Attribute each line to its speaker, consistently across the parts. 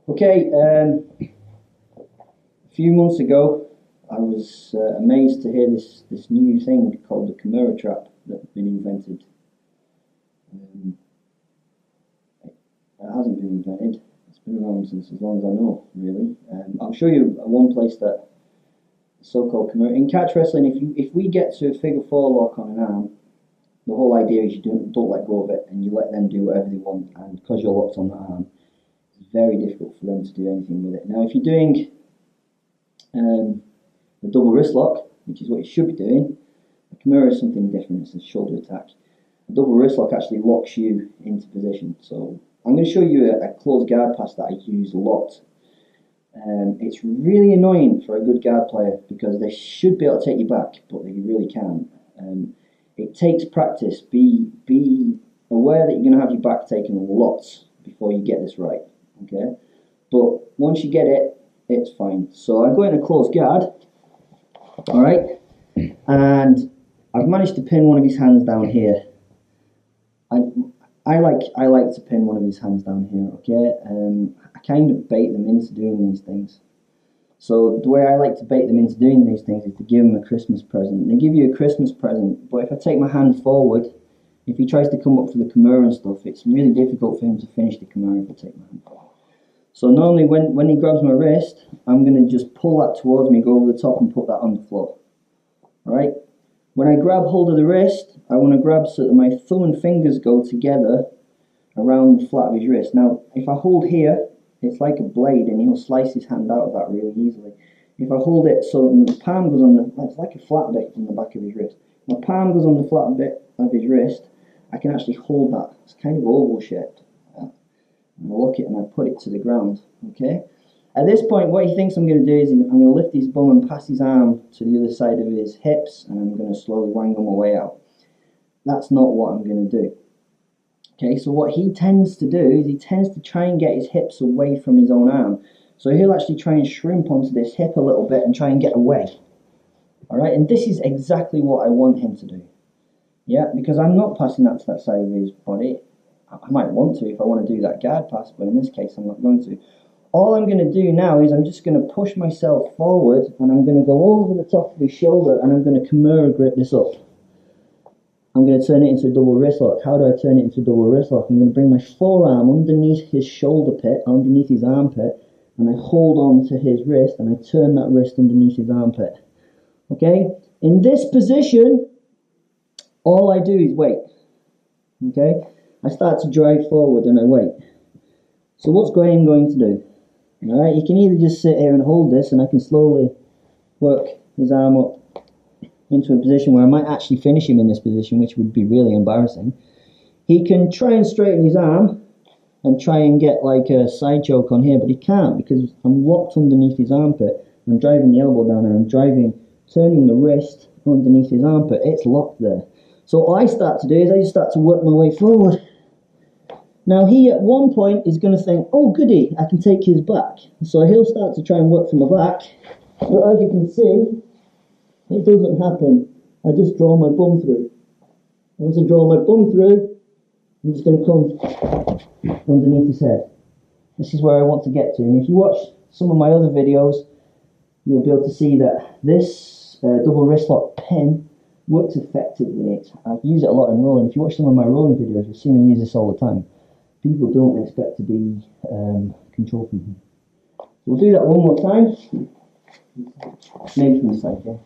Speaker 1: Okay, a few months ago, I was amazed to hear this new thing called the Kimura trap that's been invented. It hasn't been invented. It's been around since as long as I know, really. I'll show you one place that the so-called Kimura in catch wrestling. If we get to a figure four lock on an arm, the whole idea is you don't let go of it and you let them do whatever they want, and because you're locked on that arm, it's very difficult for them to do anything with it. Now, if you're doing a double wrist lock, which is what you should be doing, a Kimura is something different. It's a shoulder attack. A double wrist lock actually locks you into position. So I'm going to show you a close guard pass that I use a lot. It's really annoying for a good guard player because they should be able to take you back, but they really can't. It takes practice. Be aware that you're going to have your back taken lots before you get this right. Okay, but once you get it, it's fine. So I go in a close guard. All right, and I've managed to pin one of his hands down here. I like to pin one of his hands down here. Okay, I kind of bait them into doing these things. So the way I like to bait them into doing these things is to give them a Christmas present. They give you a Christmas present, but if I take my hand forward, if he tries to come up for the Kimura and stuff, it's really difficult for him to finish the Kimura if I take my hand forward. So normally when he grabs my wrist, I'm going to just pull that towards me, go over the top and put that on the floor. Alright? When I grab hold of the wrist, I want to grab so that my thumb and fingers go together around the flat of his wrist. Now, if I hold here, it's like a blade and he'll slice his hand out of that really easily. If I hold it so that the palm goes on it's like a flat bit on the back of his wrist. My palm goes on the flat bit of his wrist, I can actually hold that. It's kind of oval shaped. And I lock it and I put it to the ground. Okay. At this point, what he thinks I'm going to do is I'm going to lift his bum and pass his arm to the other side of his hips, and I'm going to slowly wangle my way out. That's not what I'm going to do. Okay, so what he tends to do is he tends to try and get his hips away from his own arm. So he'll actually try and shrimp onto this hip a little bit and try and get away. Alright, and this is exactly what I want him to do. Yeah, because I'm not passing that to that side of his body. I might want to if I want to do that guard pass, but in this case I'm not going to. All I'm going to do now is I'm just going to push myself forward and I'm going to go over the top of his shoulder and I'm going to Kimura grip this up. I'm going to turn it into a double wrist lock. How do I turn it into a double wrist lock? I'm going to bring my forearm underneath his shoulder pit, underneath his armpit, and I hold on to his wrist and I turn that wrist underneath his armpit. Okay? In this position, all I do is wait. Okay? I start to drive forward and I wait. So what's Graham going to do? Alright, he can either just sit here and hold this and I can slowly work his arm up into a position where I might actually finish him in this position, which would be really embarrassing. He can try and straighten his arm and try and get like a side choke on here, but he can't because I'm locked underneath his armpit. I'm driving the elbow down and I'm turning the wrist underneath his armpit. It's locked there. So what I start to do is I just start to work my way forward. Now he at one point is going to think, oh goody, I can take his back. So he'll start to try and work from the back. But as you can see, it doesn't happen. I just draw my bum through. Once I draw my bum through, I'm just going to come underneath his head. This is where I want to get to. And if you watch some of my other videos, you'll be able to see that this double wrist lock pin works effectively. I use it a lot in rolling. If you watch some of my rolling videos, you'll see me use this all the time. People don't expect to be controlled from here. So we'll do that one more time. Maybe from the side, yeah.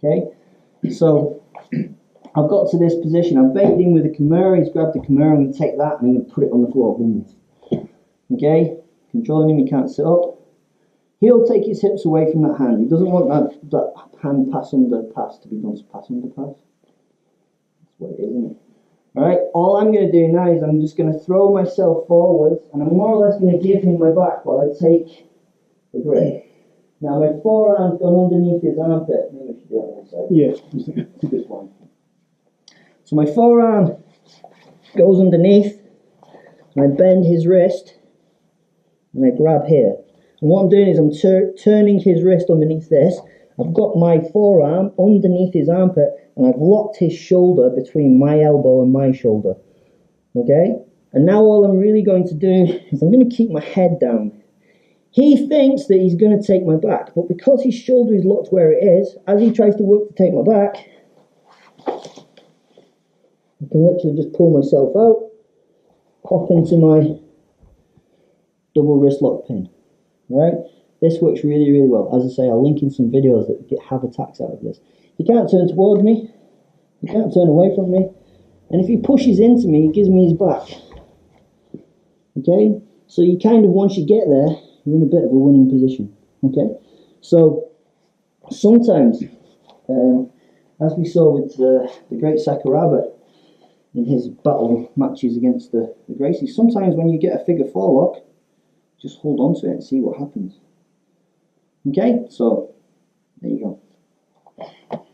Speaker 1: Okay, so I've got to this position. I've baited him with a Kimura. He's grabbed the Kimura. I'm going to take that and I'm going to put it on the floor. Okay, controlling him. He can't sit up. He'll take his hips away from that hand. He doesn't want that hand pass under pass to be done to pass under pass. That's what it is, isn't it? Alright, all I'm going to do now is I'm just going to throw myself forward and I'm more or less going to give him my back while I take the grip. Now my forearm's gone underneath his armpit. Maybe I should do it on this side.
Speaker 2: Yeah, do this one.
Speaker 1: So my forearm goes underneath and I bend his wrist and I grab here. And what I'm doing is I'm turning his wrist underneath this. I've got my forearm underneath his armpit and I've locked his shoulder between my elbow and my shoulder. Okay? And now all I'm really going to do is I'm going to keep my head down. He thinks that he's going to take my back, but because his shoulder is locked where it is, as he tries to work to take my back, I can literally just pull myself out, hop into my double wrist lock pin. Right? This works really, really well. As I say, I'll link in some videos that have attacks out of this. He can't turn towards me. He can't turn away from me. And if he pushes into me, he gives me his back. Okay? So you kind of, once you get there, you're in a bit of a winning position. Okay? So sometimes, as we saw with the great Sakuraba in his battle matches against the Gracies, sometimes when you get a figure four lock, just hold on to it and see what happens. Okay? So, there you go.